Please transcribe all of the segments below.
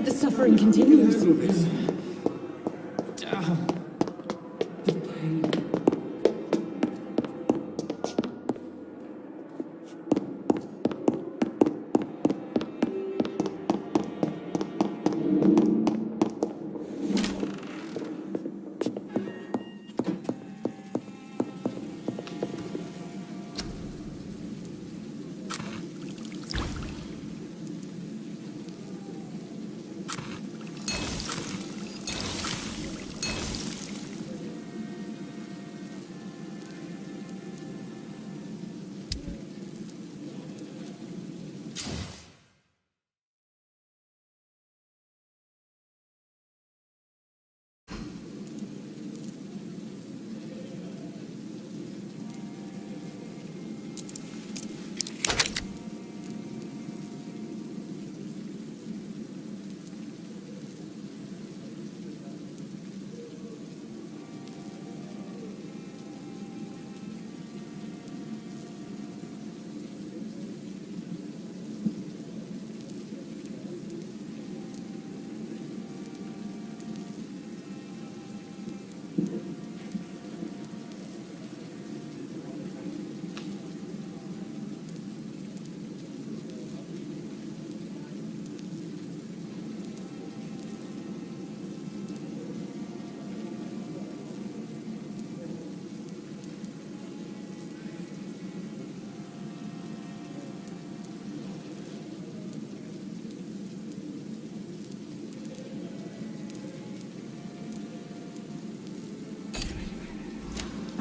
But the suffering continues.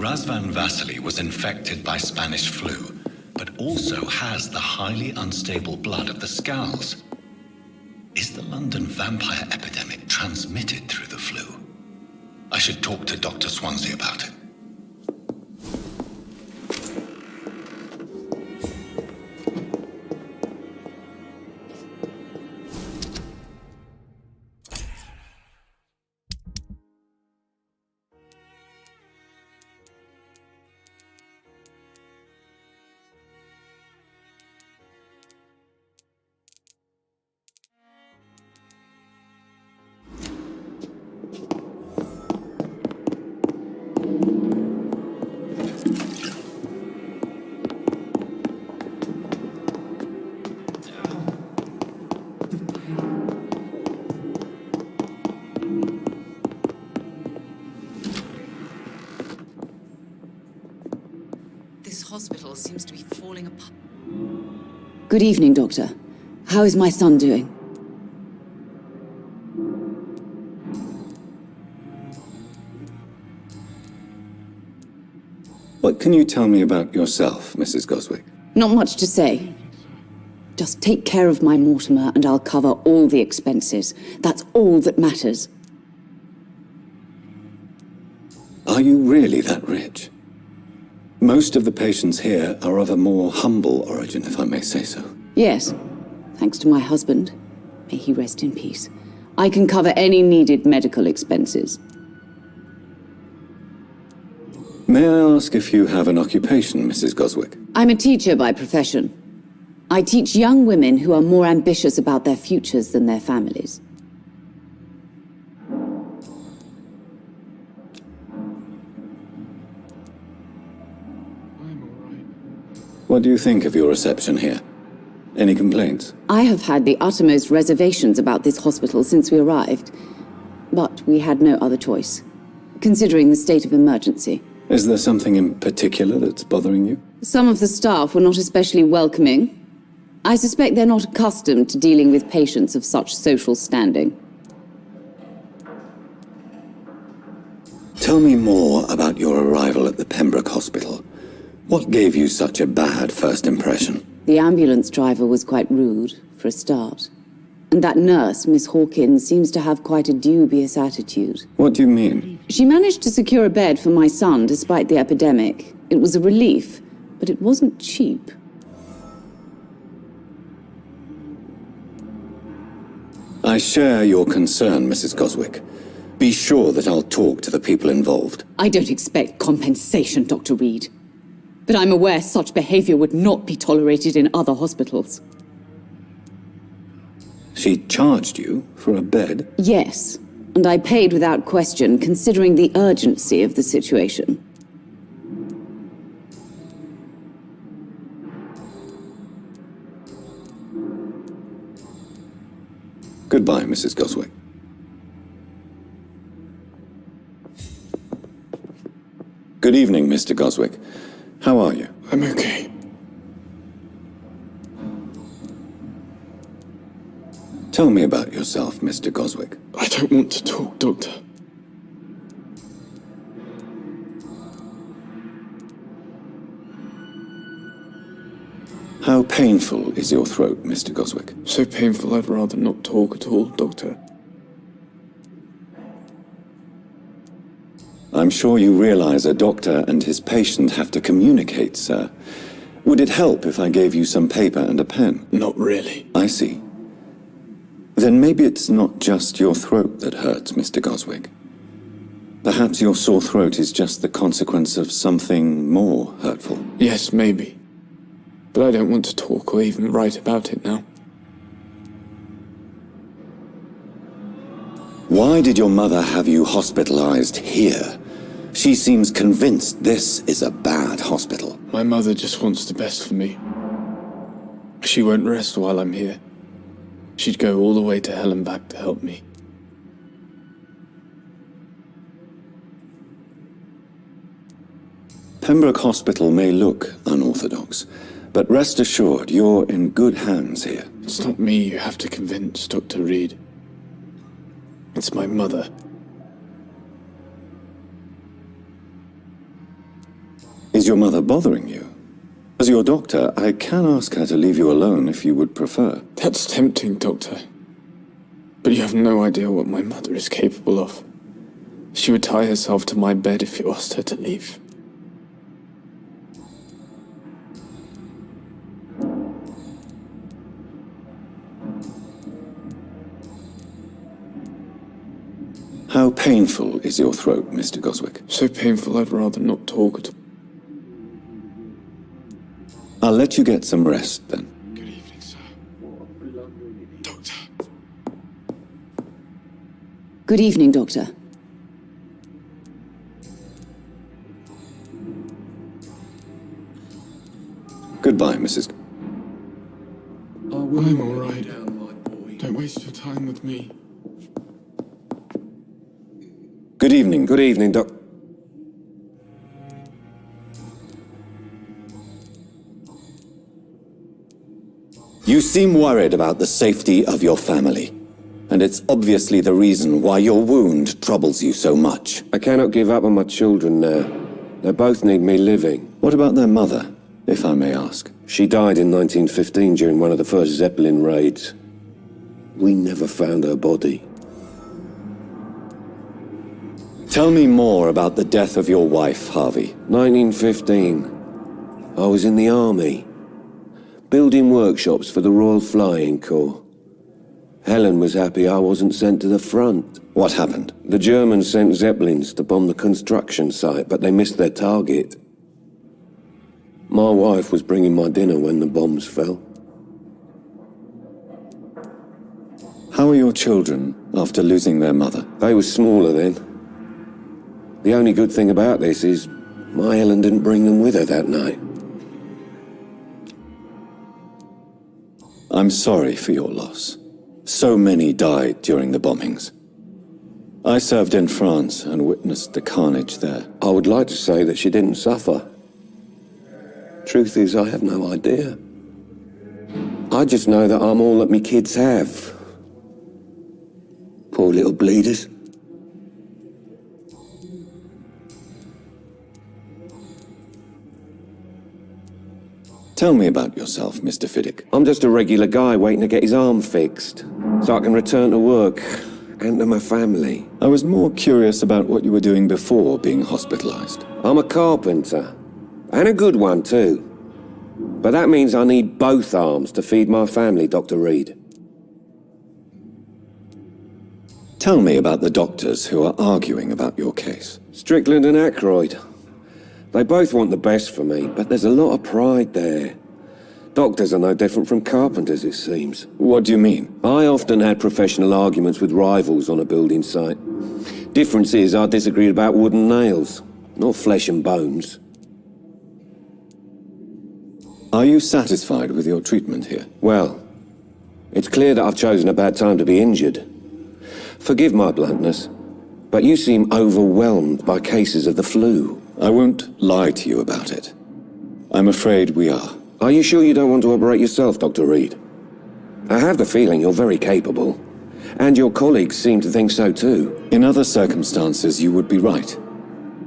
Razvan Vasily was infected by Spanish flu, but also has the highly unstable blood of the Scows. Is the London vampire epidemic transmitted through the flu? I should talk to Dr. Swansea about it. Hospital seems to be falling apart. Good evening, Doctor. How is my son doing? What can you tell me about yourself, Mrs. Goswick? Not much to say. Just take care of my Mortimer and I'll cover all the expenses. That's all that matters. Are you really that rich? Most of the patients here are of a more humble origin, if I may say so. Yes, thanks to my husband. May he rest in peace. I can cover any needed medical expenses. May I ask if you have an occupation, Mrs. Goswick? I'm a teacher by profession. I teach young women who are more ambitious about their futures than their families. What do you think of your reception here? Any complaints? I have had the uttermost reservations about this hospital since we arrived. But we had no other choice, considering the state of emergency. Is there something in particular that's bothering you? Some of the staff were not especially welcoming. I suspect they're not accustomed to dealing with patients of such social standing. Tell me more about your arrival at the Pembroke Hospital. What gave you such a bad first impression? The ambulance driver was quite rude, for a start. And that nurse, Miss Hawkins, seems to have quite a dubious attitude. What do you mean? She managed to secure a bed for my son despite the epidemic. It was a relief, but it wasn't cheap. I share your concern, Mrs. Goswick. Be sure that I'll talk to the people involved. I don't expect compensation, Dr. Reed. But I'm aware such behavior would not be tolerated in other hospitals. She charged you for a bed? Yes, and I paid without question, considering the urgency of the situation. Goodbye, Mrs. Goswick. Good evening, Mr. Goswick. How are you? I'm okay. Tell me about yourself, Mr. Goswick. I don't want to talk, Doctor. How painful is your throat, Mr. Goswick? So painful I'd rather not talk at all, Doctor. I'm sure you realize a doctor and his patient have to communicate, sir. Would it help if I gave you some paper and a pen? Not really. I see. Then maybe it's not just your throat that hurts, Mr. Goswick. Perhaps your sore throat is just the consequence of something more hurtful. Yes, maybe. But I don't want to talk or even write about it now. Why did your mother have you hospitalized here? She seems convinced this is a bad hospital. My mother just wants the best for me. She won't rest while I'm here. She'd go all the way to hell and back to help me. Pembroke Hospital may look unorthodox, but rest assured you're in good hands here. It's not me you have to convince, Dr. Reed. It's my mother. Is your mother bothering you? As your doctor, I can ask her to leave you alone if you would prefer. That's tempting, Doctor. But you have no idea what my mother is capable of. She would tie herself to my bed if you asked her to leave. How painful is your throat, Mr. Goswick? So painful I'd rather not talk at all. I'll let you get some rest, then. Good evening, sir. Doctor. Good evening, Doctor. Goodbye, Mrs. I'm all right. Don't waste your time with me. Good evening. Good evening, Doc. You seem worried about the safety of your family, and it's obviously the reason why your wound troubles you so much. I cannot give up on my children now. They both need me living. What about their mother, if I may ask? She died in 1915 during one of the first Zeppelin raids. We never found her body. Tell me more about the death of your wife, Harvey. 1915. I was in the army, building workshops for the Royal Flying Corps. Helen was happy I wasn't sent to the front. What happened? The Germans sent Zeppelins to bomb the construction site, but they missed their target. My wife was bringing my dinner when the bombs fell. How are your children after losing their mother? They were smaller then. The only good thing about this is my Helen didn't bring them with her that night. I'm sorry for your loss. So many died during the bombings. I served in France and witnessed the carnage there. I would like to say that she didn't suffer. Truth is, I have no idea. I just know that I'm all that me kids have. Poor little bleeders. Tell me about yourself, Mr. Fiddick. I'm just a regular guy waiting to get his arm fixed, so I can return to work and to my family. I was more curious about what you were doing before being hospitalized. I'm a carpenter, and a good one too. But that means I need both arms to feed my family, Dr. Reed. Tell me about the doctors who are arguing about your case. Strickland and Ackroyd. They both want the best for me, but there's a lot of pride there. Doctors are no different from carpenters, it seems. What do you mean? I often had professional arguments with rivals on a building site. Difference is, I disagreed about wooden nails, not flesh and bones. Are you satisfied with your treatment here? Well, it's clear that I've chosen a bad time to be injured. Forgive my bluntness, but you seem overwhelmed by cases of the flu. I won't lie to you about it. I'm afraid we are. Are you sure you don't want to operate yourself, Dr. Reed? I have the feeling you're very capable, and your colleagues seem to think so too. In other circumstances, you would be right.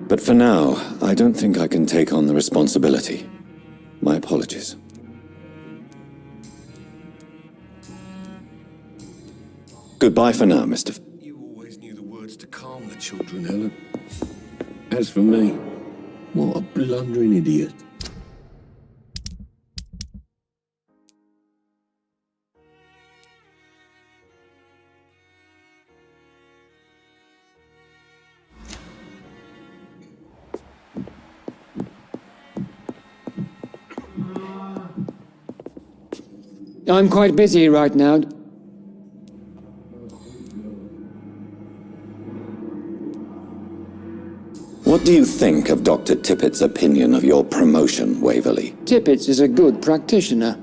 But for now, I don't think I can take on the responsibility. My apologies. Goodbye for now, Mr. You always knew the words to calm the children, Helen. As for me, what a blundering idiot. I'm quite busy right now. What do you think of Dr. Tippett's opinion of your promotion, Waverley? Tippett is a good practitioner.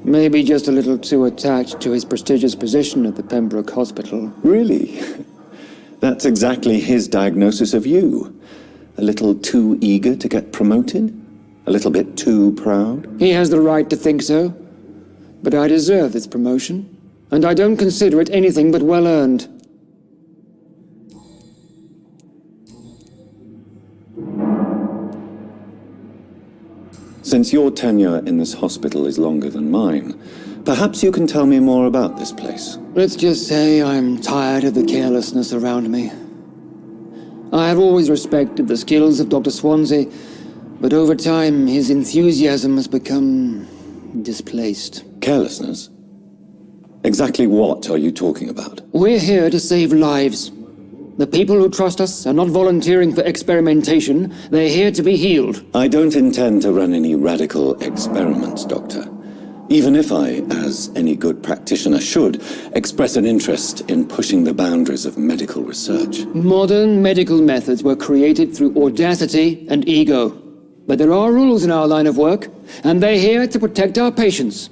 Maybe just a little too attached to his prestigious position at the Pembroke Hospital. Really? That's exactly his diagnosis of you. A little too eager to get promoted? A little bit too proud? He has the right to think so. But I deserve this promotion, and I don't consider it anything but well-earned. Since your tenure in this hospital is longer than mine, perhaps you can tell me more about this place. Let's just say I'm tired of the carelessness around me. I have always respected the skills of Dr. Swansea, but over time his enthusiasm has become displaced. Carelessness? Exactly what are you talking about? We're here to save lives. The people who trust us are not volunteering for experimentation. They're here to be healed. I don't intend to run any radical experiments, Doctor. Even if I, as any good practitioner should, express an interest in pushing the boundaries of medical research. Modern medical methods were created through audacity and ego. But there are rules in our line of work, and they're here to protect our patients.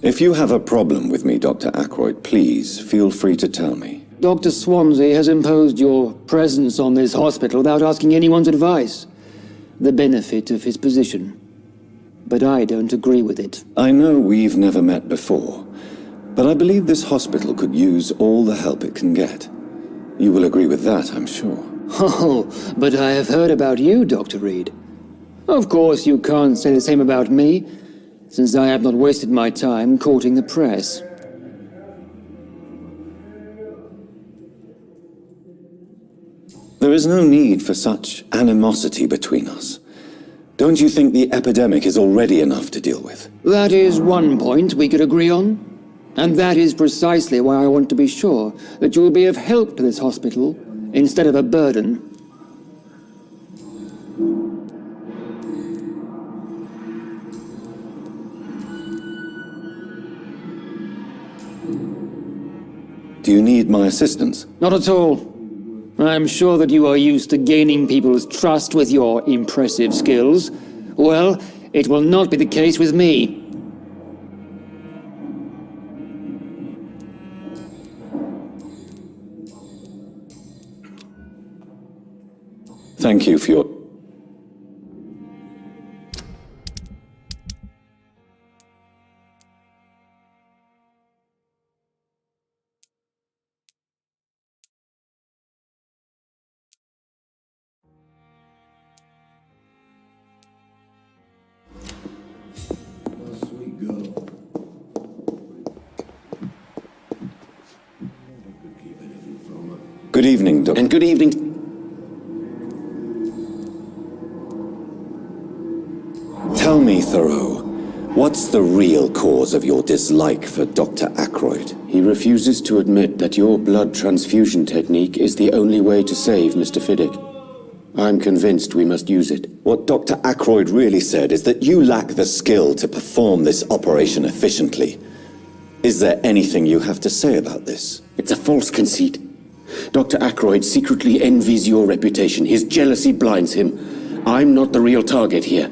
If you have a problem with me, Dr. Ackroyd, please feel free to tell me. Dr. Swansea has imposed your presence on this hospital without asking anyone's advice. The benefit of his position. But I don't agree with it. I know we've never met before, but I believe this hospital could use all the help it can get. You will agree with that, I'm sure. Oh, but I have heard about you, Dr. Reed. Of course you can't say the same about me, since I have not wasted my time courting the press. There is no need for such animosity between us. Don't you think the epidemic is already enough to deal with? That is one point we could agree on. And that is precisely why I want to be sure that you will be of help to this hospital instead of a burden. Do you need my assistance? Not at all. I'm sure that you are used to gaining people's trust with your impressive skills. Well, it will not be the case with me. Thank you for your... Sweet girl. Good evening, Doctor. And good evening. Tell me, Thoreau, What's the real cause of your dislike for Dr. Ackroyd? He refuses to admit that your blood transfusion technique is the only way to save Mr. Fiddick. I'm convinced we must use it. What Dr. Ackroyd really said is that you lack the skill to perform this operation efficiently. Is there anything you have to say about this? It's a false conceit. Dr. Ackroyd secretly envies your reputation. His jealousy blinds him. I'm not the real target here.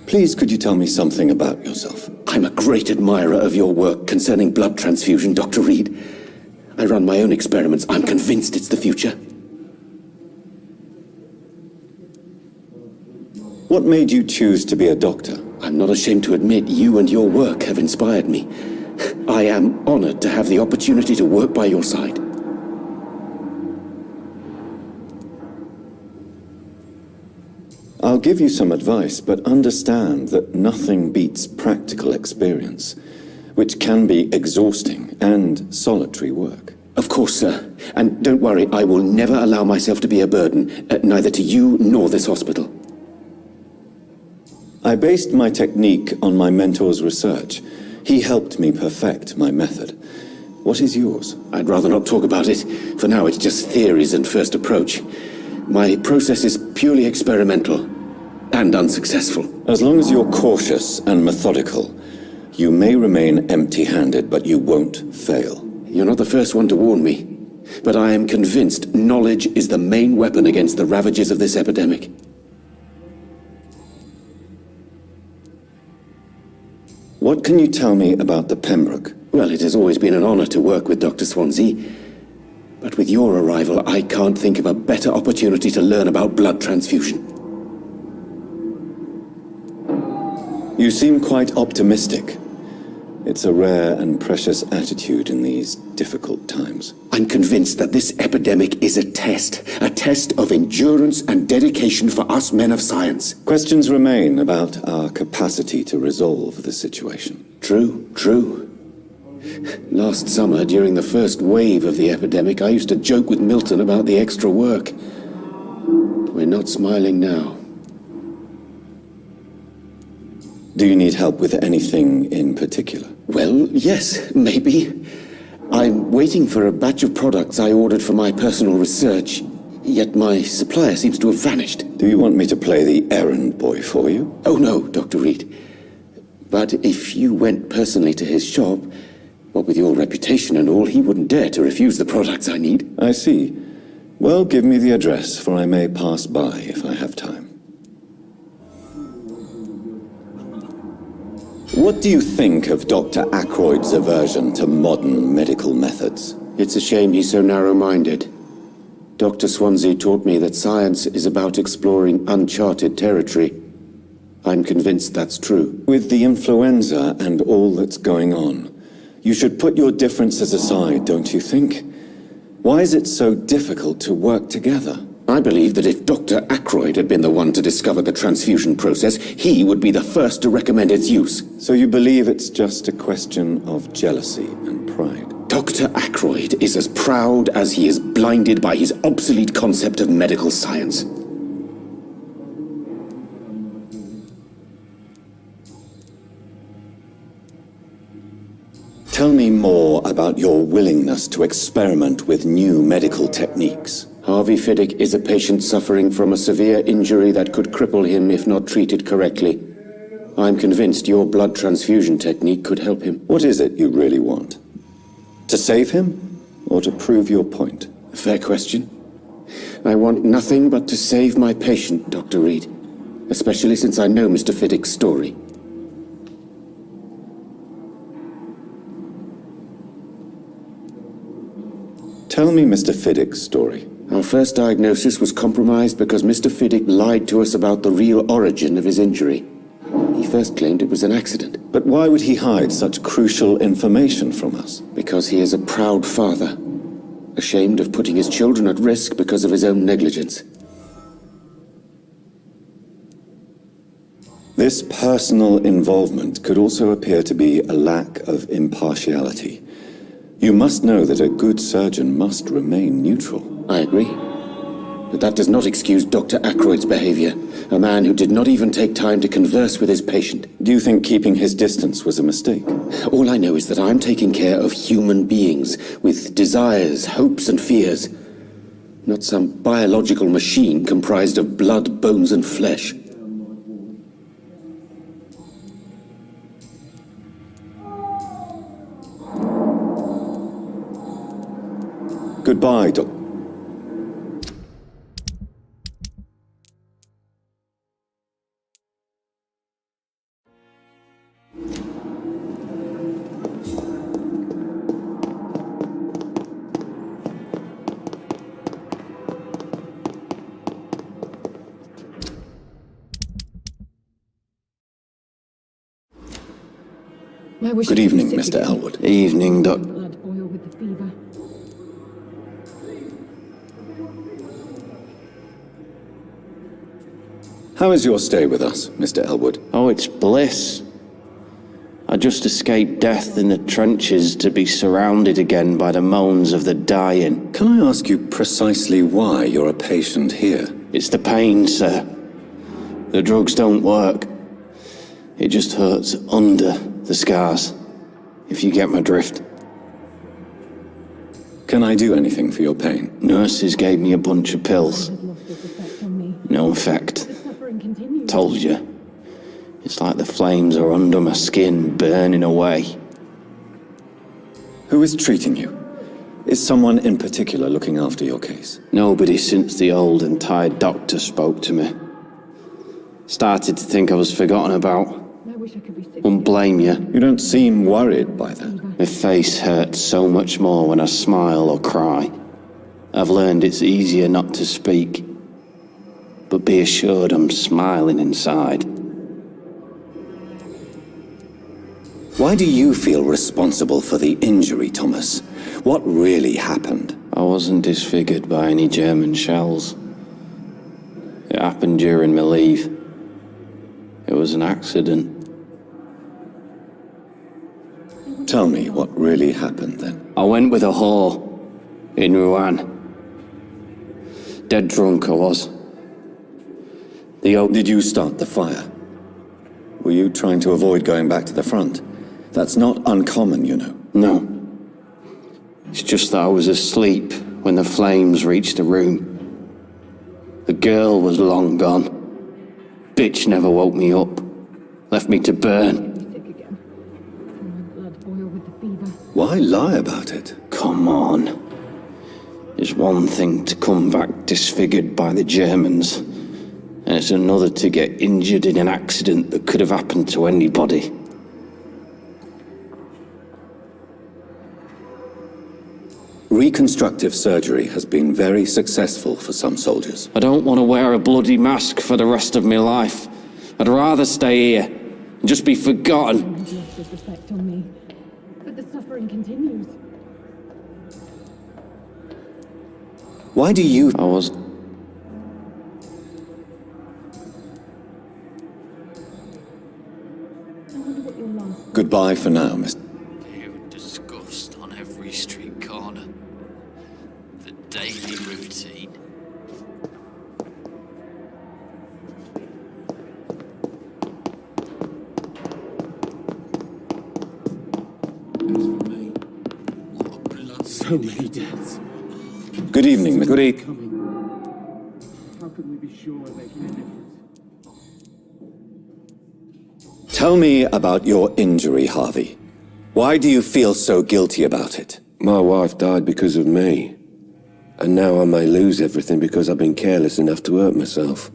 Please, could you tell me something about yourself? I'm a great admirer of your work concerning blood transfusion, Dr. Reed. I run my own experiments. I'm convinced it's the future. What made you choose to be a doctor? I'm not ashamed to admit you and your work have inspired me. I am honored to have the opportunity to work by your side. I'll give you some advice, but understand that nothing beats practical experience, which can be exhausting and solitary work. Of course, sir. And don't worry, I will never allow myself to be a burden, neither to you nor this hospital. I based my technique on my mentor's research. He helped me perfect my method. What is yours? I'd rather not talk about it. For now, it's just theories and first approach. My process is purely experimental and unsuccessful. As long as you're cautious and methodical, you may remain empty-handed, but you won't fail. You're not the first one to warn me, but I am convinced knowledge is the main weapon against the ravages of this epidemic. What can you tell me about the Pembroke? Well, it has always been an honor to work with Dr. Swansea. But with your arrival, I can't think of a better opportunity to learn about blood transfusion. You seem quite optimistic. It's a rare and precious attitude in these difficult times. I'm convinced that this epidemic is a test of endurance and dedication for us men of science. Questions remain about our capacity to resolve the situation. True. Last summer, during the first wave of the epidemic, I used to joke with Milton about the extra work. We're not smiling now. Do you need help with anything in particular? Well, yes, maybe. I'm waiting for a batch of products I ordered for my personal research, yet my supplier seems to have vanished. Do you want me to play the errand boy for you? Oh no, Dr. Reed. But if you went personally to his shop, what with your reputation and all, he wouldn't dare to refuse the products I need. I see. Well, give me the address, for I may pass by if I have time. What do you think of Dr. Ackroyd's aversion to modern medical methods? It's a shame he's so narrow-minded. Dr. Swansea taught me that science is about exploring uncharted territory. I'm convinced that's true. With the influenza and all that's going on, you should put your differences aside, don't you think? Why is it so difficult to work together? I believe that if Dr. Ackroyd had been the one to discover the transfusion process, he would be the first to recommend its use. So you believe it's just a question of jealousy and pride? Dr. Ackroyd is as proud as he is blinded by his obsolete concept of medical science. Tell me more about your willingness to experiment with new medical techniques. Harvey Fiddick is a patient suffering from a severe injury that could cripple him if not treated correctly. I'm convinced your blood transfusion technique could help him. What is it you really want? To save him, or to prove your point? Fair question. I want nothing but to save my patient, Dr. Reed. Especially since I know Mr. Fiddick's story. Tell me Mr. Fiddick's story. Our first diagnosis was compromised because Mr. Fiddick lied to us about the real origin of his injury. He first claimed it was an accident. But why would he hide such crucial information from us? Because he is a proud father, ashamed of putting his children at risk because of his own negligence. This personal involvement could also appear to be a lack of impartiality. You must know that a good surgeon must remain neutral. I agree. But that does not excuse Dr. Ackroyd's behavior, a man who did not even take time to converse with his patient. Do you think keeping his distance was a mistake? All I know is that I'm taking care of human beings with desires, hopes, and fears. Not some biological machine comprised of blood, bones, and flesh. Goodbye, Doc. Good evening, Mr. Elwood. Evening, Doc. Blood boil with the fever. How is your stay with us, Mr. Elwood? Oh, it's bliss. I just escaped death in the trenches to be surrounded again by the moans of the dying. Can I ask you precisely why you're a patient here? It's the pain, sir. The drugs don't work. It just hurts under the scars, if you get my drift. Can I do anything for your pain? Nurses gave me a bunch of pills. No effect. Told you. It's like the flames are under my skin, burning away. Who is treating you? Is someone in particular looking after your case? Nobody since the old and tired doctor spoke to me. Started to think I was forgotten about. Won't blame you. You don't seem worried by that. My face hurts so much more when I smile or cry. I've learned it's easier not to speak. But be assured I'm smiling inside. Why do you feel responsible for the injury, Thomas? What really happened? I wasn't disfigured by any German shells. It happened during my leave. It was an accident. Tell me what really happened then. I went with a whore in Rouen. Dead drunk I was. Did you start the fire? Were you trying to avoid going back to the front? That's not uncommon, you know. No. It's just that I was asleep when the flames reached the room. The girl was long gone. Bitch never woke me up. Left me to burn. Why lie about it? Come on. It's one thing to come back disfigured by the Germans, and it's another to get injured in an accident that could have happened to anybody. Reconstructive surgery has been very successful for some soldiers. I don't want to wear a bloody mask for the rest of my life. I'd rather stay here and just be forgotten. Disrespect on me. But the suffering continues. Why do you... I was... Goodbye for now, Mr. Disgust on every street corner. The daily routine. So many deaths. Good evening, Mr. Good evening. How can we be sure we're making a difference? Tell me about your injury, Harvey. Why do you feel so guilty about it? My wife died because of me. And now I may lose everything because I've been careless enough to hurt myself.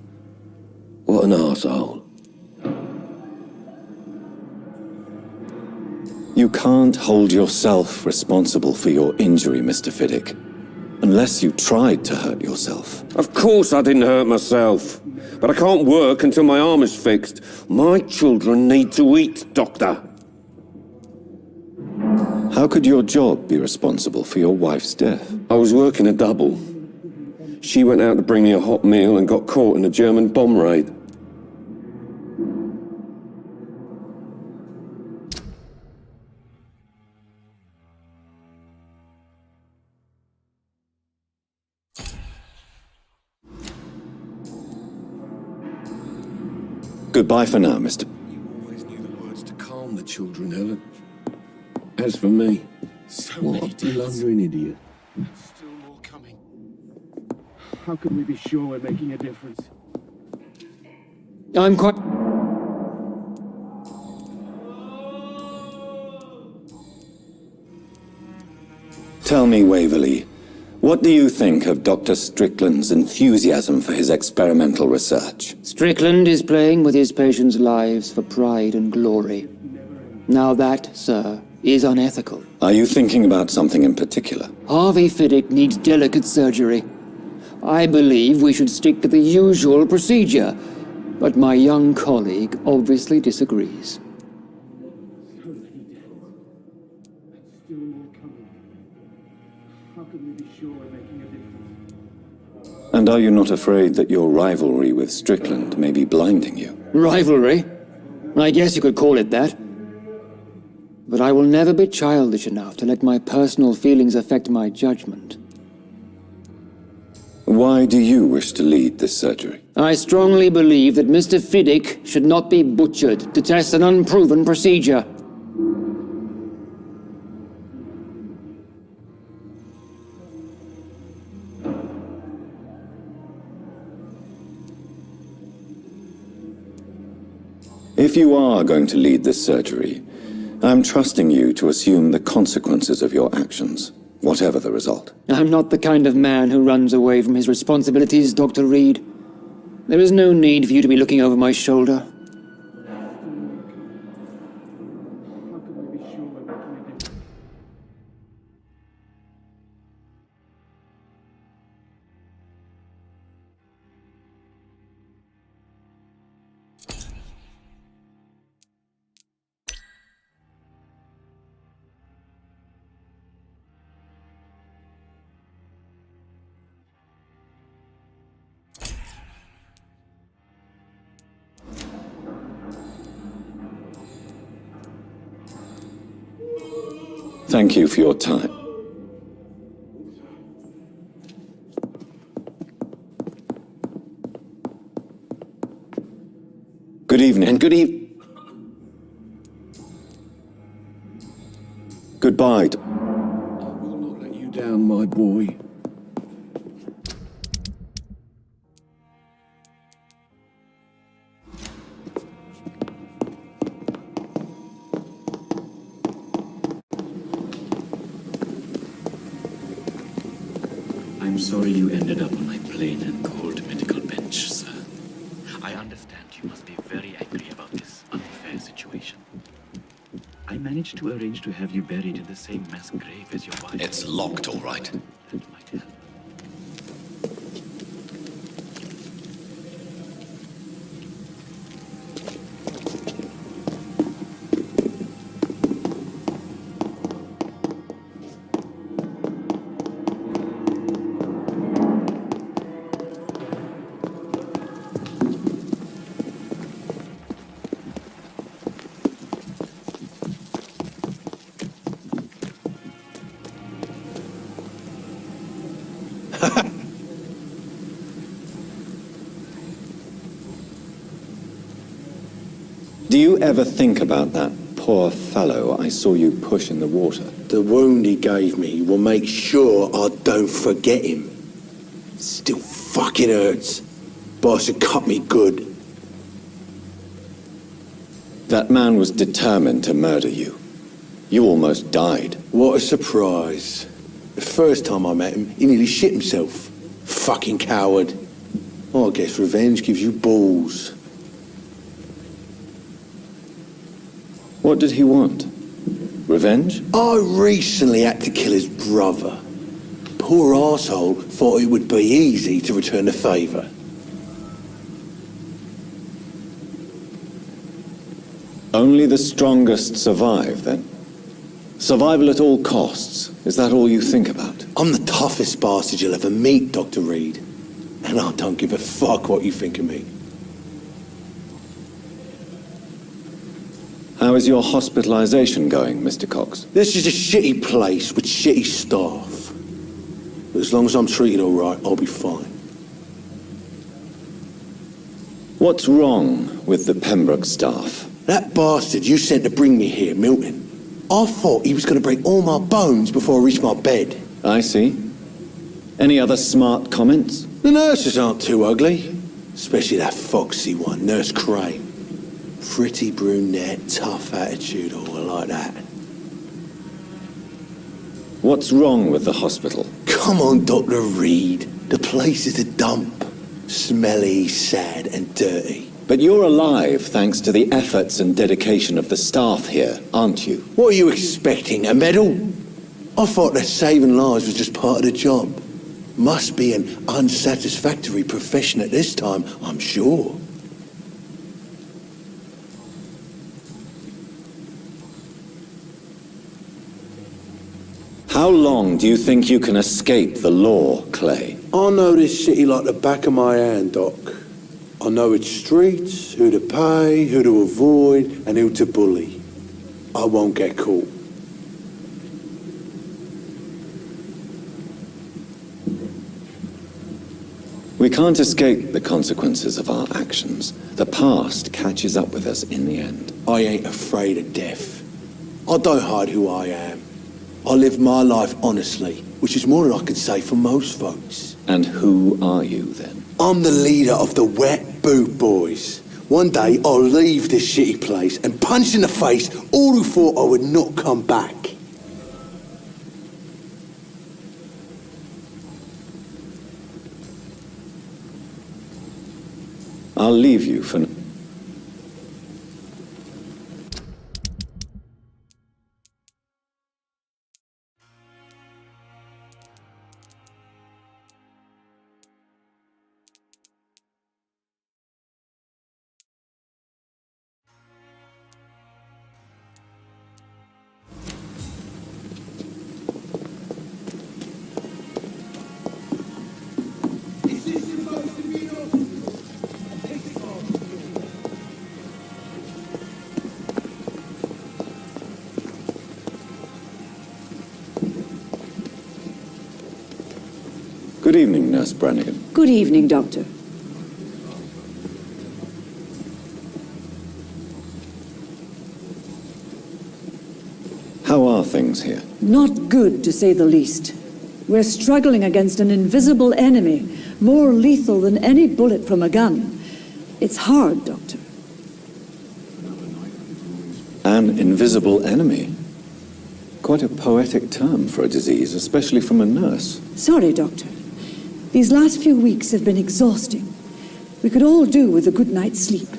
What an arsehole. You can't hold yourself responsible for your injury, Mr. Fiddick. Unless you tried to hurt yourself. Of course I didn't hurt myself. But I can't work until my arm is fixed. My children need to eat, Doctor. How could your job be responsible for your wife's death? I was working a double. She went out to bring me a hot meal and got caught in a German bomb raid. Goodbye for now, Mr. You always knew the words to calm the children, Helen. As for me, what a blundering idiot. Still more coming. How can we be sure we're making a difference? I'm quite... Tell me, Waverley, what do you think of Dr. Strickland's enthusiasm for his experimental research? Strickland is playing with his patients' lives for pride and glory. Now that, sir, is unethical. Are you thinking about something in particular? Harvey Fiddick needs delicate surgery. I believe we should stick to the usual procedure, but my young colleague obviously disagrees. And are you not afraid that your rivalry with Strickland may be blinding you? Rivalry? I guess you could call it that. But I will never be childish enough to let my personal feelings affect my judgment. Why do you wish to lead this surgery? I strongly believe that Mr. Fiddick should not be butchered to test an unproven procedure. If you are going to lead this surgery, I'm trusting you to assume the consequences of your actions, whatever the result. I'm not the kind of man who runs away from his responsibilities, Dr. Reed. There is no need for you to be looking over my shoulder. Thank you for your time. Good evening. And good evening. Goodbye. I will not let you down, my boy. I'm sorry you ended up on my plain and cold medical bench, sir. I understand you must be very angry about this unfair situation. I managed to arrange to have you buried in the same mass grave as your wife. It's locked, all right. That might help. Do you ever think about that poor fellow I saw you push in the water? The wound he gave me will make sure I don't forget him. Still fucking hurts, but I should cut me good. That man was determined to murder you. You almost died. What a surprise. The first time I met him, he nearly shit himself. Fucking coward. Oh, I guess revenge gives you balls. What did he want? Revenge? I recently had to kill his brother. Poor arsehole thought it would be easy to return the favour. Only the strongest survive, then? Survival at all costs. Is that all you think about? I'm the toughest bastard you'll ever meet, Dr. Reed. And I don't give a fuck what you think of me. How is your hospitalization going, Mr. Cox? This is a shitty place with shitty staff. But as long as I'm treated all right, I'll be fine. What's wrong with the Pembroke staff? That bastard you sent to bring me here, Milton. I thought he was going to break all my bones before I reached my bed. I see. Any other smart comments? The nurses aren't too ugly. Especially that foxy one, Nurse Crane. Pretty brunette, tough attitude, all like that. What's wrong with the hospital? Come on, Dr. Reed. The place is a dump. Smelly, sad and dirty. But you're alive thanks to the efforts and dedication of the staff here, aren't you? What are you expecting, a medal? I thought that saving lives was just part of the job. Must be an unsatisfactory profession at this time, I'm sure. How long do you think you can escape the law, Clay? I know this city like the back of my hand, Doc. I know its streets, who to pay, who to avoid, and who to bully. I won't get caught. We can't escape the consequences of our actions. The past catches up with us in the end. I ain't afraid of death. I don't hide who I am. I live my life honestly, which is more than I can say for most folks. And who are you, then? I'm the leader of the Wet Boot Boys. One day I'll leave this shitty place and punch in the face all who thought I would not come back. I'll leave you for now. Good evening, Nurse Brannigan. Good evening, Doctor. How are things here? Not good, to say the least. We're struggling against an invisible enemy, more lethal than any bullet from a gun. It's hard, Doctor. An invisible enemy? Quite a poetic term for a disease, especially from a nurse. Sorry, Doctor. These last few weeks have been exhausting. We could all do with a good night's sleep.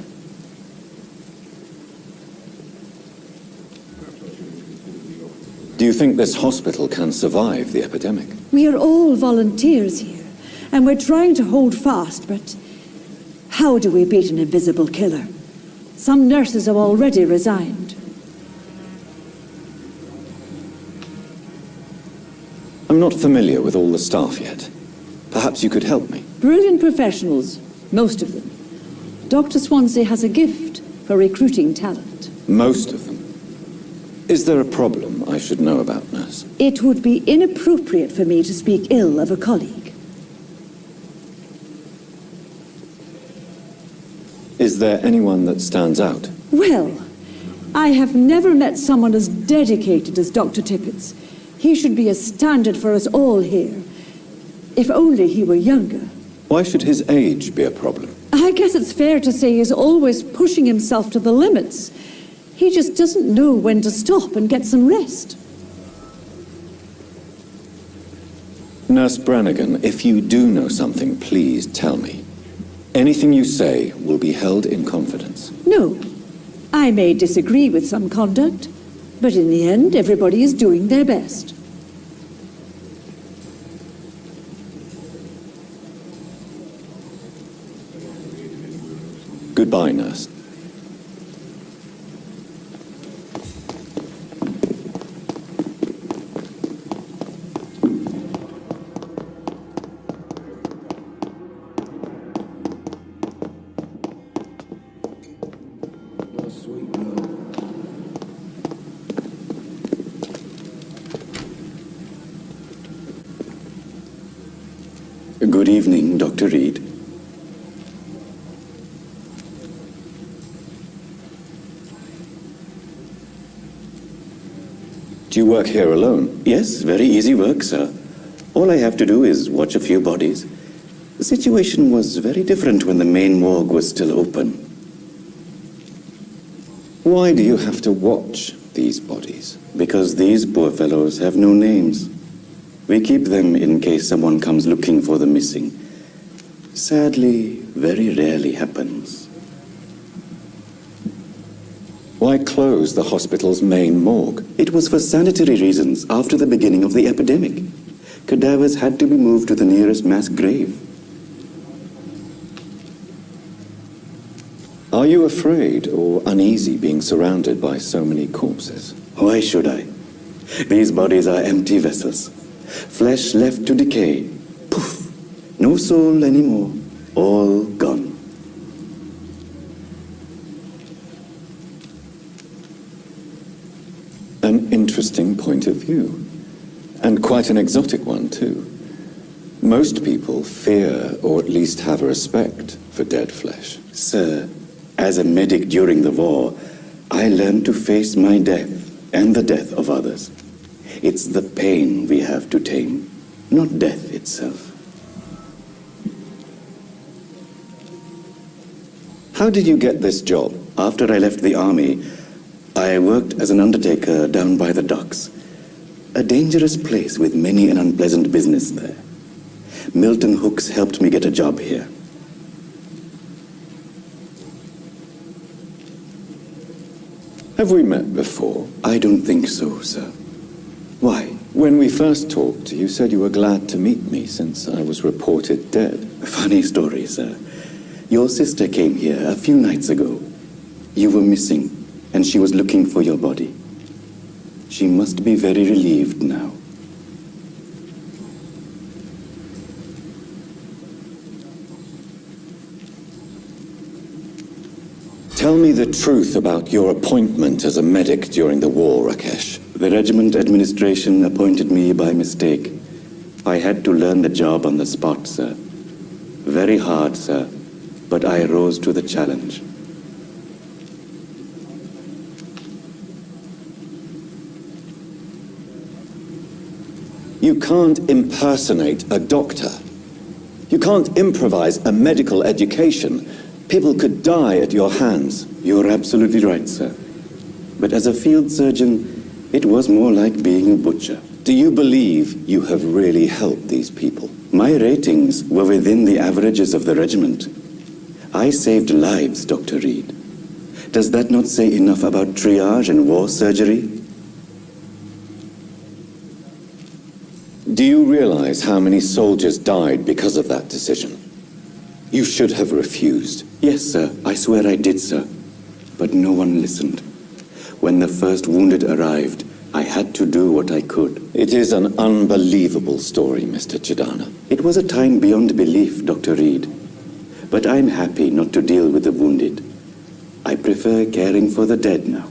Do you think this hospital can survive the epidemic? We are all volunteers here, and we're trying to hold fast, but how do we beat an invisible killer? Some nurses have already resigned. I'm not familiar with all the staff yet. Perhaps you could help me. Brilliant professionals, most of them. Dr. Swansea has a gift for recruiting talent. Most of them. Is there a problem I should know about, nurse? It would be inappropriate for me to speak ill of a colleague. Is there anyone that stands out? Well, I have never met someone as dedicated as Dr. Tippett's. He should be a standard for us all here. If only he were younger. Why should his age be a problem? I guess it's fair to say he's always pushing himself to the limits. He just doesn't know when to stop and get some rest. Nurse Brannigan, if you do know something, please tell me. Anything you say will be held in confidence. No. I may disagree with some conduct, but in the end, everybody is doing their best. Goodbye, nurse. Good evening, Dr. Reed. Do you work here alone? Yes, very easy work, sir. All I have to do is watch a few bodies. The situation was very different when the main morgue was still open. Why do you have to watch these bodies? Because these poor fellows have no names. We keep them in case someone comes looking for the missing. Sadly, very rarely happens. Why close the hospital's main morgue? It was for sanitary reasons after the beginning of the epidemic. Cadavers had to be moved to the nearest mass grave. Are you afraid or uneasy being surrounded by so many corpses? Why should I? These bodies are empty vessels. Flesh left to decay. Poof! No soul anymore. All gone. An interesting point of view. And quite an exotic one, too. Most people fear, or at least have a respect, for dead flesh. Sir, as a medic during the war, I learned to face my death and the death of others. It's the pain we have to tame, not death itself. How did you get this job? After I left the army, I worked as an undertaker down by the docks. A dangerous place with many an unpleasant business there. Milton Hooks helped me get a job here. Have we met before? I don't think so, sir. Why? When we first talked, you said you were glad to meet me since I was reported dead. Funny story, sir. Your sister came here a few nights ago. You were missing, and she was looking for your body. She must be very relieved now. Tell me the truth about your appointment as a medic during the war, Rakesh. The regiment administration appointed me by mistake. I had to learn the job on the spot, sir. Very hard, sir, but I rose to the challenge. You can't impersonate a doctor. You can't improvise a medical education. People could die at your hands. You're absolutely right, sir. But as a field surgeon, it was more like being a butcher. Do you believe you have really helped these people? My ratings were within the averages of the regiment. I saved lives, Dr. Reed. Does that not say enough about triage and war surgery? Do you realize how many soldiers died because of that decision? You should have refused. Yes, sir. I swear I did, sir. But no one listened. When the first wounded arrived, I had to do what I could. It is an unbelievable story, Mr. Chidana. It was a time beyond belief, Dr. Reed. But I'm happy not to deal with the wounded. I prefer caring for the dead now.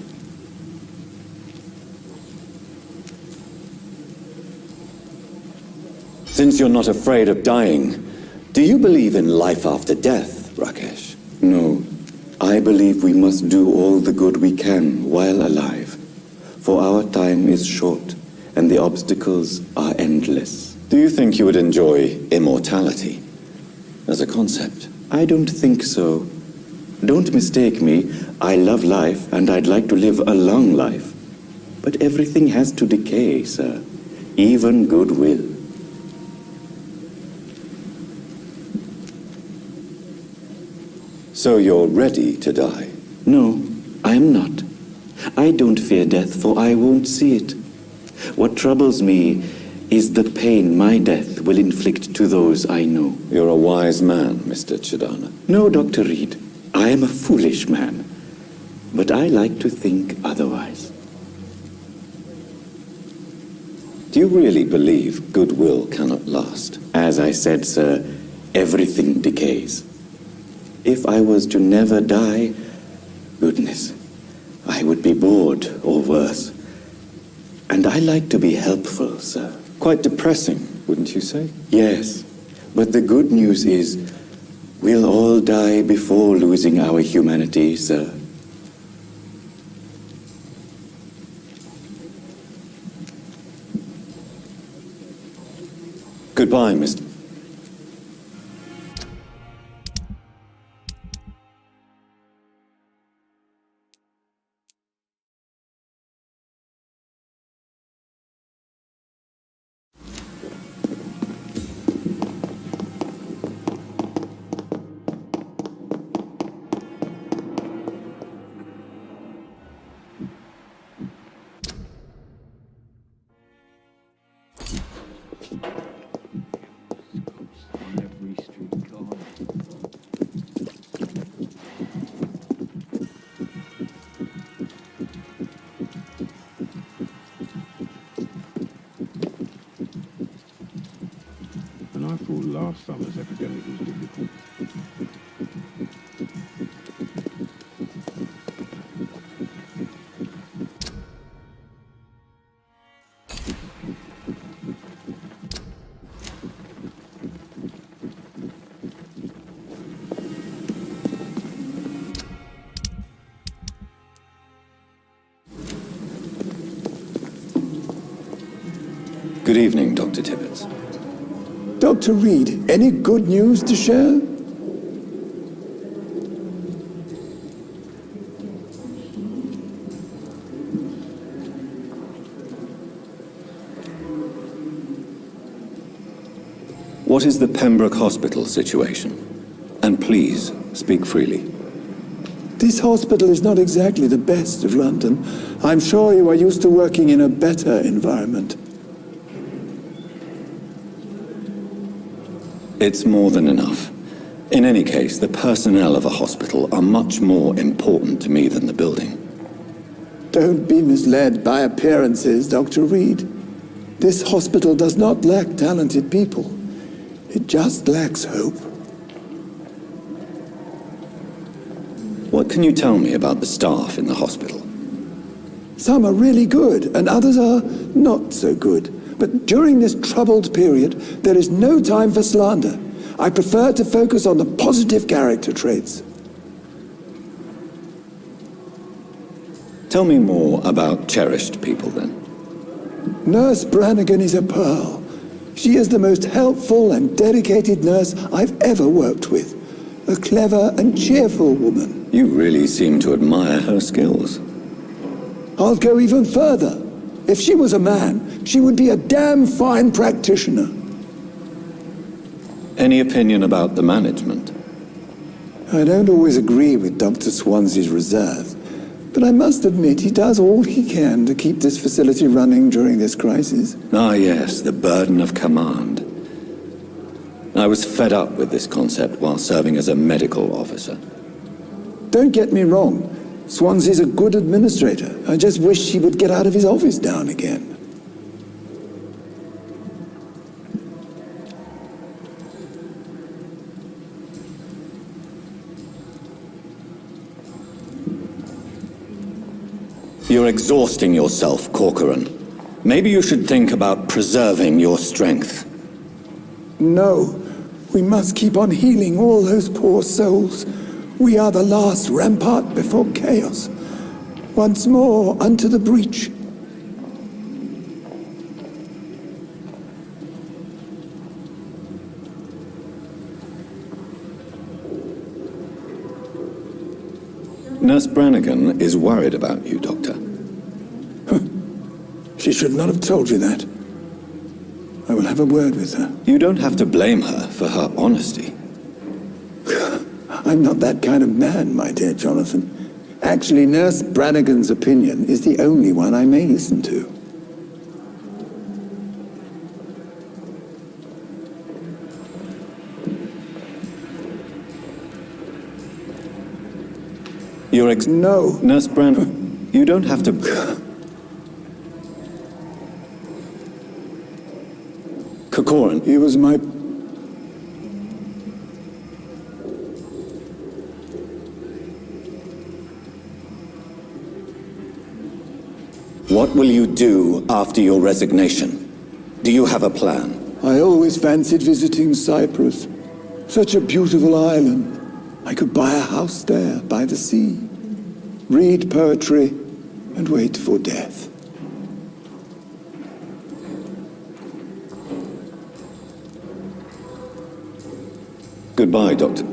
Since you're not afraid of dying, do you believe in life after death, Rakesh? No. I believe we must do all the good we can while alive. For our time is short, and the obstacles are endless. Do you think you would enjoy immortality as a concept? I don't think so. Don't mistake me. I love life, and I'd like to live a long life. But everything has to decay, sir. Even goodwill. So you're ready to die? No, I am not. I don't fear death, for I won't see it. What troubles me is the pain my death will inflict to those I know. You're a wise man, Mr. Chidana. No, Dr. Reed. I am a foolish man. But I like to think otherwise. Do you really believe goodwill cannot last? As I said, sir, everything decays. If I was to never die, goodness, I would be bored or worse. And I like to be helpful, sir. Quite depressing, wouldn't you say? Yes, but the good news is we'll all die before losing our humanity, sir. Goodbye, Mr. And I thought last summer's epidemic was difficult. Good evening, Dr. Tibbets. Dr. Reed, any good news to share? What is the Pembroke Hospital situation? And please, speak freely. This hospital is not exactly the best of London. I'm sure you are used to working in a better environment. It's more than enough. In any case, the personnel of a hospital are much more important to me than the building. Don't be misled by appearances, Dr. Reed. This hospital does not lack talented people. It just lacks hope. What can you tell me about the staff in the hospital? Some are really good, and others are not so good. But during this troubled period, there is no time for slander. I prefer to focus on the positive character traits. Tell me more about cherished people, then. Nurse Brannigan is a pearl. She is the most helpful and dedicated nurse I've ever worked with. A clever and cheerful woman. You really seem to admire her skills. I'll go even further. If she was a man, she would be a damn fine practitioner. Any opinion about the management? I don't always agree with Dr. Swansea's reserve, but I must admit he does all he can to keep this facility running during this crisis. Ah, yes, the burden of command. I was fed up with this concept while serving as a medical officer. Don't get me wrong. Swansea's a good administrator. I just wish he would get out of his office now and again. You're exhausting yourself, Corcoran. Maybe you should think about preserving your strength. No, we must keep on healing all those poor souls. We are the last rampart before chaos. Once more unto the breach. Nurse Brannigan is worried about you, Doctor. She should not have told you that. I will have a word with her. You don't have to blame her for her honesty. I'm not that kind of man, my dear Jonathan. Actually, Nurse Brannigan's opinion is the only one I may listen to. No. Nurse Brannigan, you don't have to... Corcoran. He was my... What will you do after your resignation? Do you have a plan? I always fancied visiting Cyprus. Such a beautiful island. I could buy a house there by the sea, read poetry, and wait for death. Goodbye, Doctor.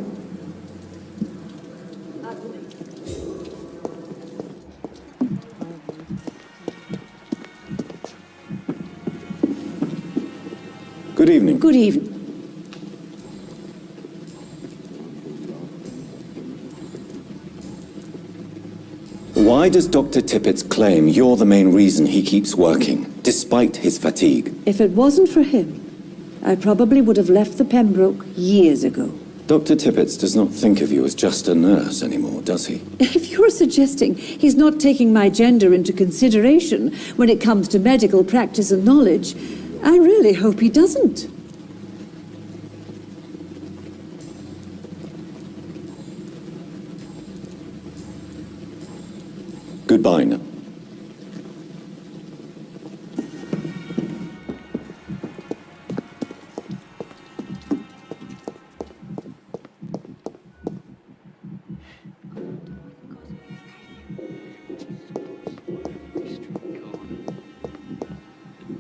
Good evening. Good evening. Why does Dr. Tippett's claim you're the main reason he keeps working, despite his fatigue? If it wasn't for him, I probably would have left the Pembroke years ago. Dr. Tippett does not think of you as just a nurse anymore, does he? If you're suggesting he's not taking my gender into consideration when it comes to medical practice and knowledge, I really hope he doesn't. Goodbye now.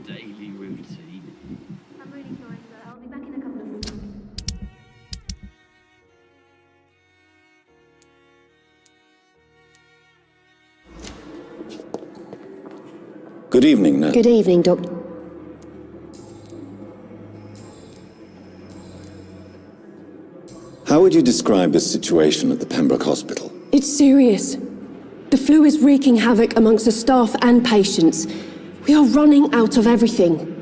Daily routine. I'm really sorry, sir. I'll be back in a couple of minutes. Good evening, nurse. Good evening, Doctor. How would you describe the situation at the Pembroke Hospital? It's serious. The flu is wreaking havoc amongst the staff and patients. We are running out of everything.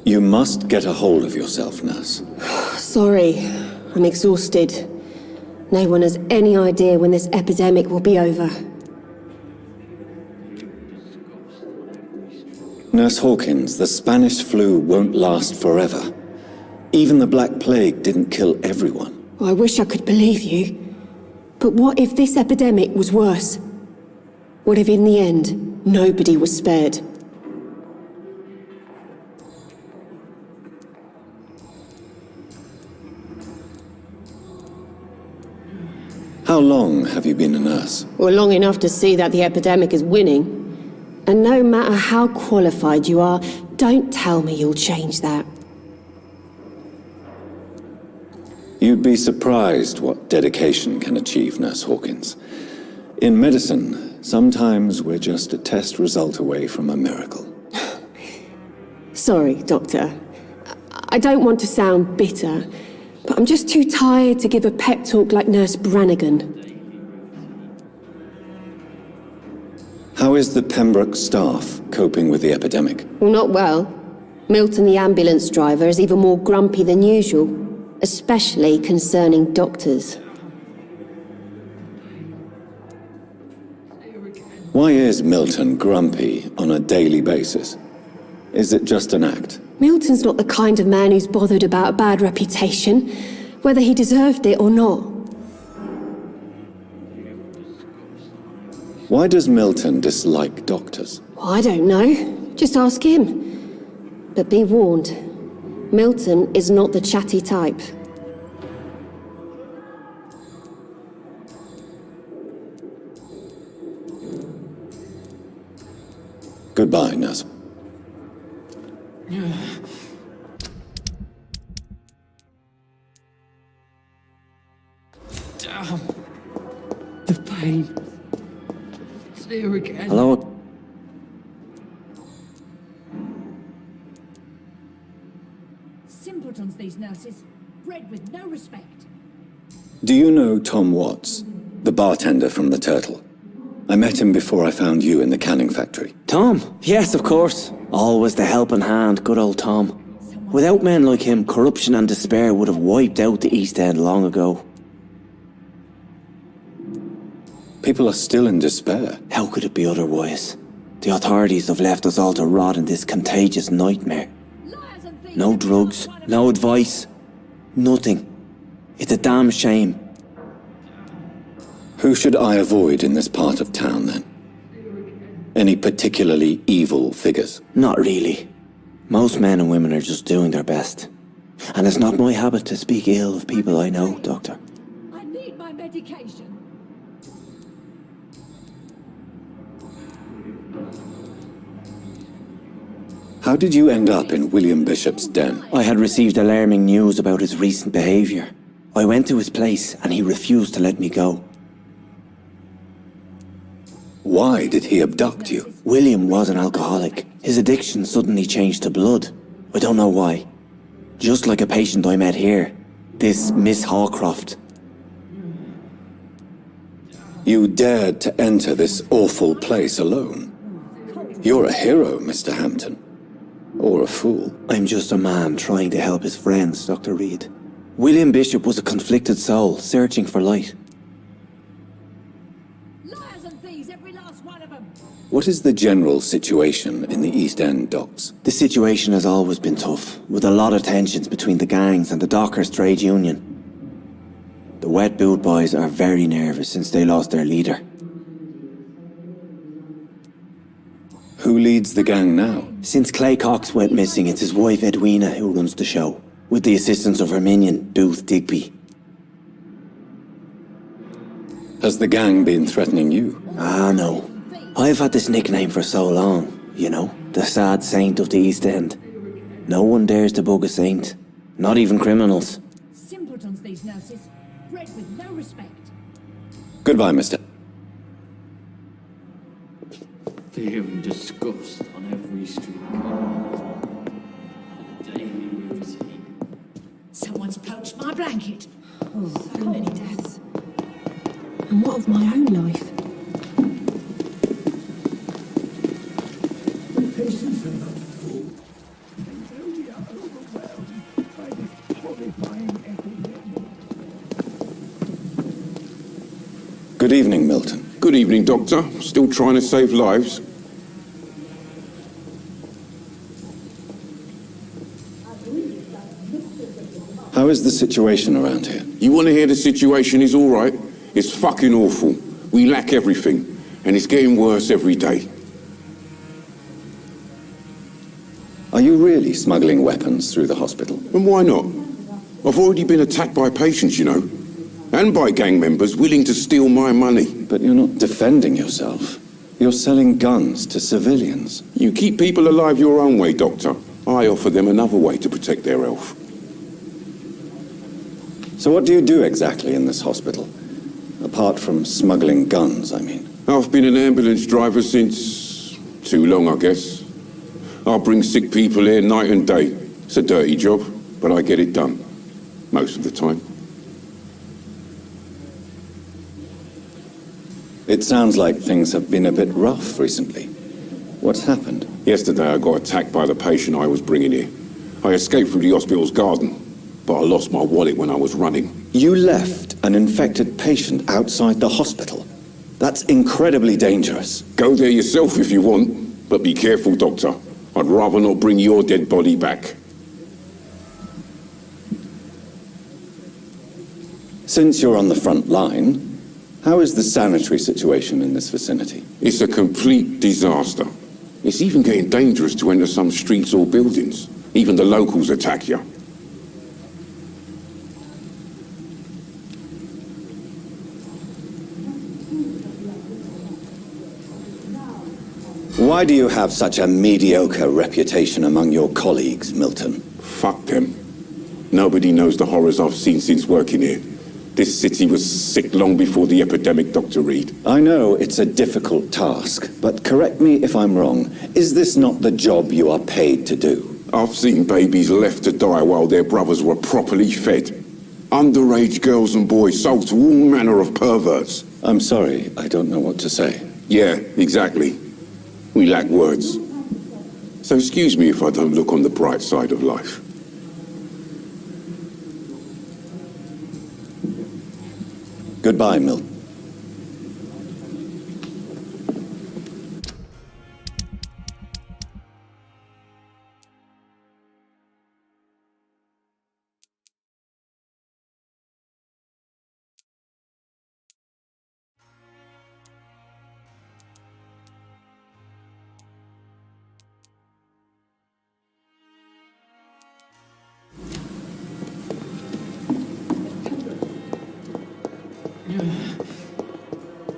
You must get a hold of yourself, nurse. Sorry, I'm exhausted. No one has any idea when this epidemic will be over. Nurse Hawkins, the Spanish flu won't last forever. Even the Black Plague didn't kill everyone. I wish I could believe you. But what if this epidemic was worse? What if in the end, nobody was spared? How long have you been a nurse? Well, long enough to see that the epidemic is winning. And no matter how qualified you are, don't tell me you'll change that. You'd be surprised what dedication can achieve, Nurse Hawkins. In medicine, sometimes we're just a test result away from a miracle. Sorry, Doctor. I don't want to sound bitter, but I'm just too tired to give a pep talk like Nurse Brannigan. How is the Pembroke staff coping with the epidemic? Well, not well. Milton, the ambulance driver, is even more grumpy than usual, especially concerning doctors. Why is Milton grumpy on a daily basis? Is it just an act? Milton's not the kind of man who's bothered about a bad reputation, whether he deserved it or not. Why does Milton dislike doctors? I don't know. Just ask him. But be warned, Milton is not the chatty type. Goodbye, nurse. Damn. The pain. It's there again. Hello? Simpletons, these nurses. Bred with no respect. Do you know Tom Watts, the bartender from the Turtle? I met him before I found you in the canning factory. Tom? Yes, of course. Always the helping hand, good old Tom. Without men like him, corruption and despair would have wiped out the East End long ago. People are still in despair. How could it be otherwise? The authorities have left us all to rot in this contagious nightmare. No drugs, no advice, nothing. It's a damn shame. Who should I avoid in this part of town, then? Any particularly evil figures? Not really. Most men and women are just doing their best. And it's not my habit to speak ill of people I know, Doctor. I need my medication. How did you end up in William Bishop's den? I had received alarming news about his recent behaviour. I went to his place and he refused to let me go. Why did he abduct you? William was an alcoholic. His addiction suddenly changed to blood. I don't know why. Just like a patient I met here. This Miss Hawcroft. You dared to enter this awful place alone. You're a hero, Mr. Hampton. Or a fool. I'm just a man trying to help his friends, Dr. Reed. William Bishop was a conflicted soul, searching for light. Liars and thieves, every last one of them! What is the general situation in the East End docks? The situation has always been tough, with a lot of tensions between the gangs and the Dockers Trade Union. The Wet Boot Boys are very nervous since they lost their leader. Who leads the gang now? Since Clay Cox went missing, it's his wife Edwina who runs the show, with the assistance of her minion, Booth Digby. Has the gang been threatening you? Ah, no. I've had this nickname for so long, you know, the sad saint of the East End. No one dares to bug a saint, not even criminals. Simpletons, these nurses. Bred with no respect. Goodbye, mister. Fear and disgust on every street corner. Daily routine. Someone's poached my blanket. Oh, so many deaths. And what of my own life? The patients are not full. They only are overwhelmed by this horrifying epidemic. Good evening, Milton. Good evening, Doctor. Still trying to save lives? How is the situation around here? You want to hear the situation is all right? It's fucking awful. We lack everything, and it's getting worse every day. Are you really smuggling weapons through the hospital? And why not? I've already been attacked by patients, you know. And by gang members willing to steal my money. But you're not defending yourself. You're selling guns to civilians. You keep people alive your own way, Doctor. I offer them another way to protect their health. So what do you do exactly in this hospital? Apart from smuggling guns, I mean. I've been an ambulance driver since... too long, I guess. I bring sick people here night and day. It's a dirty job, but I get it done. Most of the time. It sounds like things have been a bit rough recently. What's happened? Yesterday I got attacked by the patient I was bringing here. I escaped through the hospital's garden, but I lost my wallet when I was running. You left an infected patient outside the hospital? That's incredibly dangerous. Go there yourself if you want, but be careful, Doctor. I'd rather not bring your dead body back. Since you're on the front line, how is the sanitary situation in this vicinity? It's a complete disaster. It's even getting dangerous to enter some streets or buildings. Even the locals attack you. Why do you have such a mediocre reputation among your colleagues, Milton? Fuck them. Nobody knows the horrors I've seen since working here. This city was sick long before the epidemic, Dr. Reed. I know it's a difficult task, but correct me if I'm wrong. Is this not the job you are paid to do? I've seen babies left to die while their brothers were properly fed. Underage girls and boys sold to all manner of perverts. I'm sorry, I don't know what to say. Yeah, exactly. We lack words. So excuse me if I don't look on the bright side of life. Goodbye, Milton.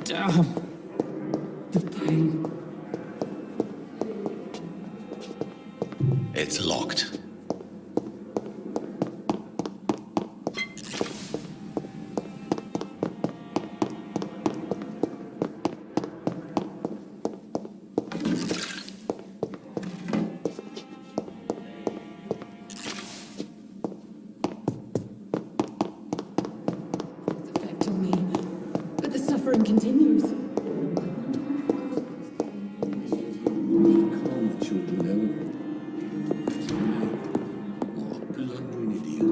Damn. The pain. It's locked. Affecting me. But the suffering continues. Calm the children, Ellen. What a blundering idiot.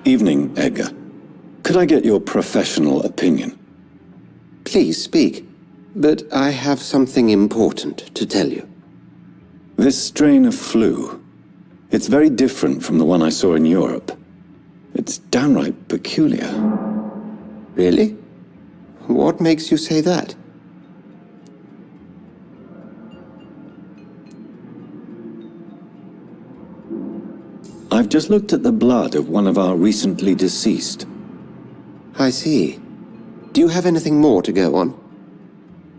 Evening, Edgar. Could I get your professional opinion? Please speak, but I have something important to tell you. This strain of flu, it's very different from the one I saw in Europe. It's downright peculiar. Really? What makes you say that? I've just looked at the blood of one of our recently deceased. I see. Do you have anything more to go on?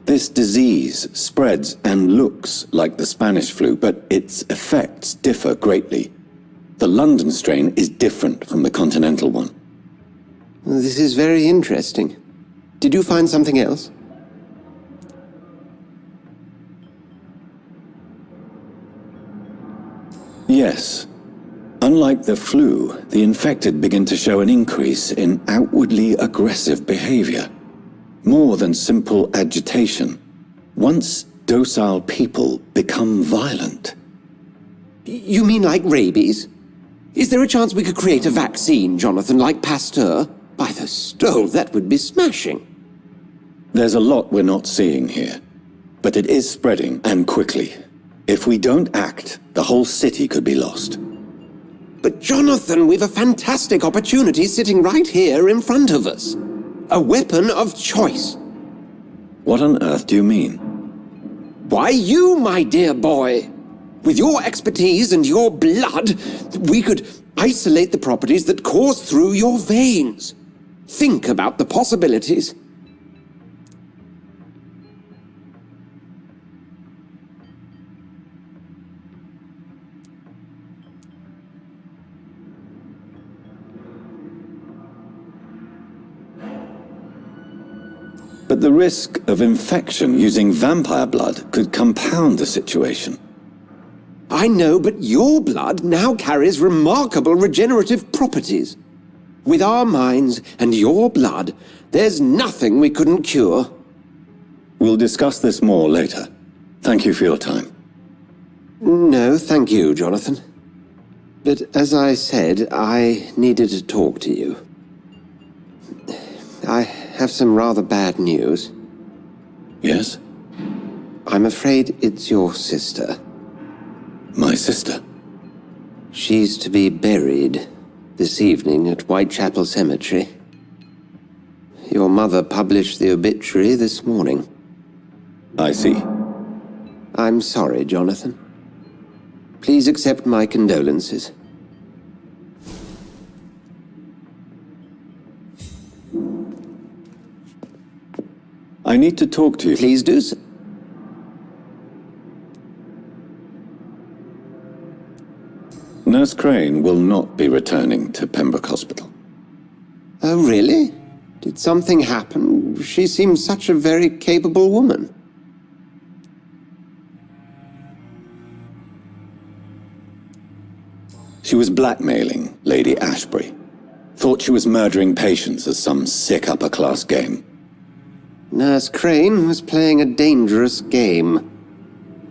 This disease spreads and looks like the Spanish flu, but its effects differ greatly. The London strain is different from the continental one. This is very interesting. Did you find something else? Yes. Unlike the flu, the infected begin to show an increase in outwardly aggressive behavior. More than simple agitation. Once docile people become violent. You mean like rabies? Is there a chance we could create a vaccine, Jonathan, like Pasteur? By the stole, that would be smashing. There's a lot we're not seeing here. But it is spreading, and quickly. If we don't act, the whole city could be lost. But Jonathan, we've a fantastic opportunity sitting right here in front of us. A weapon of choice. What on earth do you mean? Why, you, my dear boy. With your expertise and your blood, we could isolate the properties that course through your veins. Think about the possibilities. But the risk of infection using vampire blood could compound the situation. I know, but your blood now carries remarkable regenerative properties. With our minds and your blood, there's nothing we couldn't cure. We'll discuss this more later. Thank you for your time. No, thank you, Jonathan. But as I said, I needed to talk to you. I have some rather bad news. Yes? I'm afraid it's your sister. My sister? She's to be buried this evening at Whitechapel Cemetery. Your mother published the obituary this morning. I see. I'm sorry, Jonathan. Please accept my condolences. I need to talk to you. Please do so. Nurse Crane will not be returning to Pembroke Hospital. Oh, really? Did something happen? She seems such a very capable woman. She was blackmailing Lady Ashbury. Thought she was murdering patients as some sick upper-class game. Nurse Crane was playing a dangerous game.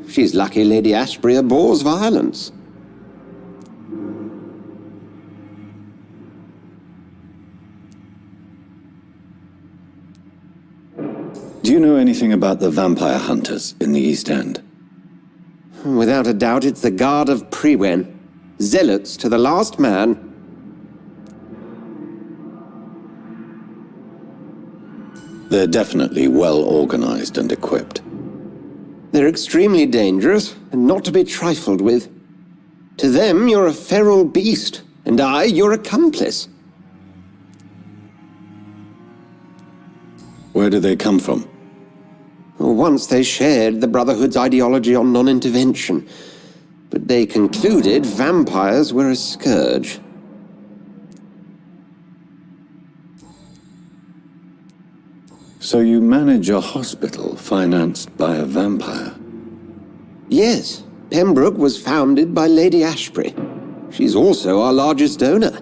She's lucky Lady Ashbury abhors violence. Do you know anything about the vampire hunters in the East End? Without a doubt, it's the Guard of Prewen. Zealots to the last man. They're definitely well organized and equipped. They're extremely dangerous and not to be trifled with. To them, you're a feral beast, and I, your accomplice. Where do they come from? Once they shared the Brotherhood's ideology on non-intervention, but they concluded vampires were a scourge. So you manage a hospital financed by a vampire? Yes, Pembroke was founded by Lady Ashbury. She's also our largest donor.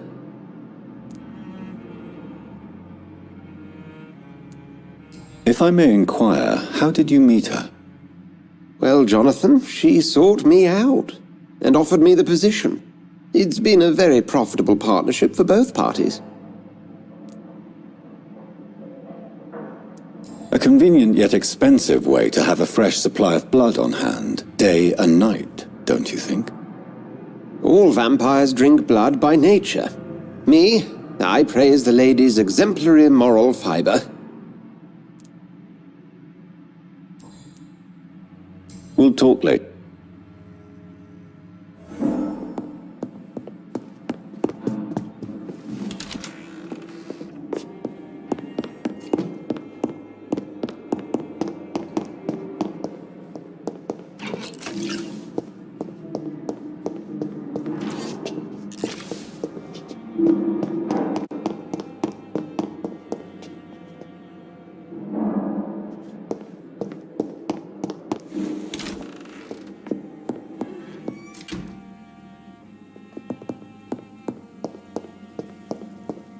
If I may inquire, how did you meet her? Well, Jonathan, she sought me out and offered me the position. It's been a very profitable partnership for both parties. A convenient yet expensive way to have a fresh supply of blood on hand, day and night, don't you think? All vampires drink blood by nature. Me, I praise the lady's exemplary moral fiber. We'll talk later.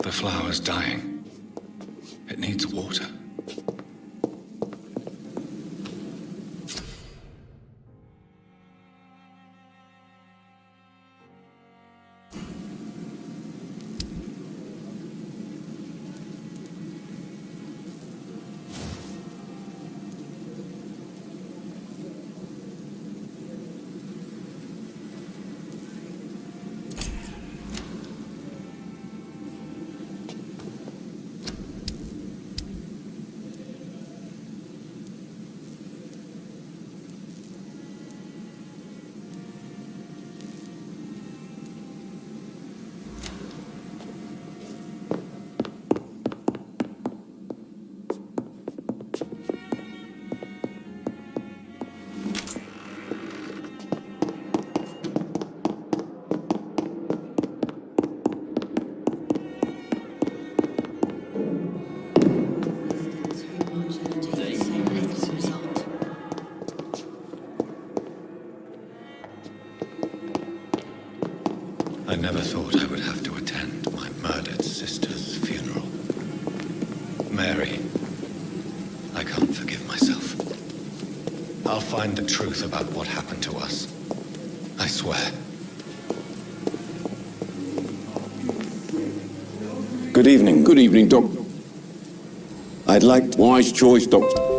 The flower's dying. It needs water. I never thought I would have to attend my murdered sister's funeral. Mary, I can't forgive myself. I'll find the truth about what happened to us. I swear. Good evening. Good evening, Doc. I'd like to... Wise choice, Doctor.